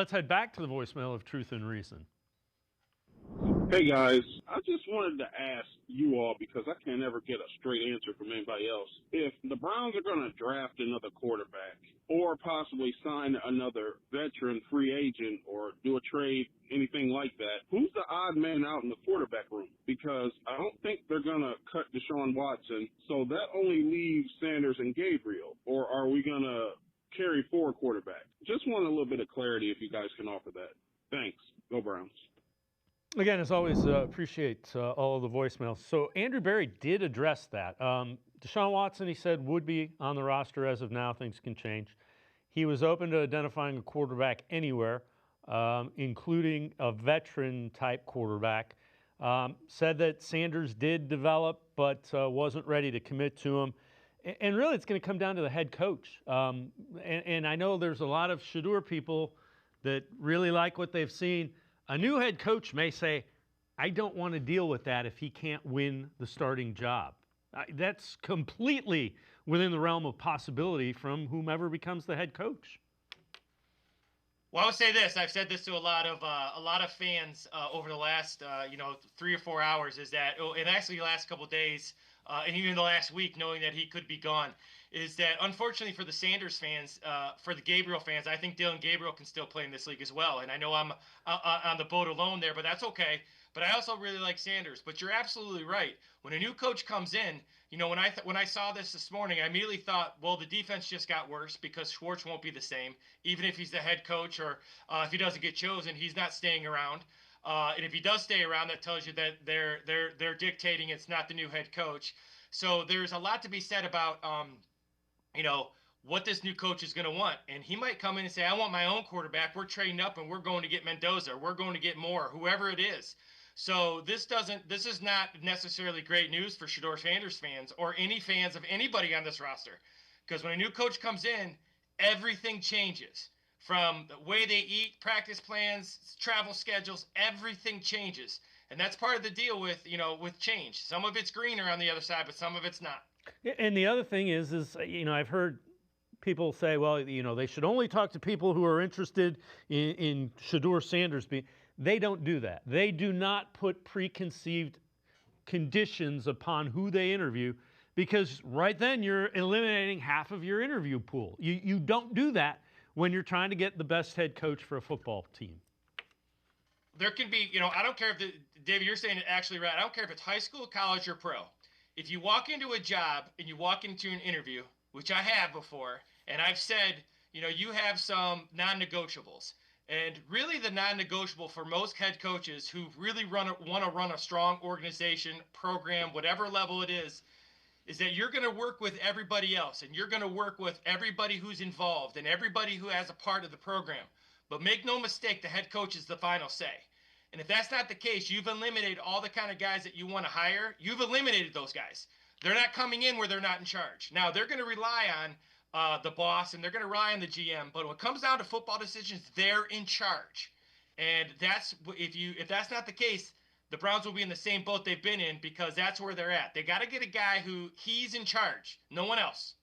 Let's head back to the voicemail of Truth and Reason. Hey guys, I just wanted to ask you all, because I can't ever get a straight answer from anybody else, if the Browns are going to draft another quarterback or possibly sign another veteran free agent or do a trade, anything like that, who's the odd man out in the quarterback room? Because I don't think they're going to cut Deshaun Watson, so that only leaves Sanders and Gabriel. Or are we going to carry 4 quarterbacks? Just want a little bit of clarity if you guys can offer that. Thanks. Go Browns. Again, as always, appreciate all of the voicemails. So Andrew Berry did address that. Deshaun Watson, he said, would be on the roster as of now. Things can change. He was open to identifying a quarterback anywhere, including a veteran-type quarterback. Said that Sanders did develop, but wasn't ready to commit to him. And really, it's going to come down to the head coach. And I know there's a lot of Shedeur people that really like what they've seen. A new head coach may say, I don't want to deal with that if he can't win the starting job. That's completely within the realm of possibility from whomever becomes the head coach. Well, I would say this. I've said this to a lot of fans over the last 3 or 4 hours. Is that, and actually the last couple of days, and even the last week, knowing that he could be gone, is that unfortunately for the Sanders fans, for the Gabriel fans, I think Dylan Gabriel can still play in this league as well. And I know I'm on the boat alone there, but that's okay. But I also really like Sanders. But you're absolutely right. When a new coach comes in, when I saw this morning, I immediately thought, well, the defense just got worse because Schwartz won't be the same, even if he's the head coach or if he doesn't get chosen, he's not staying around. And if he does stay around, that tells you that they're dictating it's not the new head coach. So there's a lot to be said about what this new coach is going to want. And he might come in and say, I want my own quarterback. We're trading up and we're going to get Mendoza. We're going to get Moore, whoever it is. So this is not necessarily great news for Shedeur Sanders fans or any fans of anybody on this roster. Because when a new coach comes in, everything changes. From the way they eat, practice plans, travel schedules, everything changes. And that's part of the deal with change. Some of it's greener on the other side, but some of it's not. And the other thing is I've heard people say, well, they should only talk to people who are interested in Shedeur Sanders being. They don't do that. They do not put preconceived conditions upon who they interview, because right then you're eliminating half of your interview pool. You don't do that when you're trying to get the best head coach for a football team. There can be, I don't care if David, you're saying it actually right. I don't care if it's high school, college, or pro. If you walk into a job and you walk into an interview, which I have before, and I've said, you have some non-negotiables. And really the non-negotiable for most head coaches who really want to run a strong organization, program, whatever level it is that you're going to work with everybody else, and you're going to work with everybody who's involved and everybody who has a part of the program. But make no mistake, the head coach is the final say. And if that's not the case, you've eliminated all the kind of guys that you want to hire. You've eliminated those guys. They're not coming in where they're not in charge. Now, they're going to rely on the boss, and they're going to rely on the GM. But when it comes down to football decisions, they're in charge. And if that's not the case, the Browns will be in the same boat they've been in, because that's where they're at. They got to get a guy who he's in charge, no one else.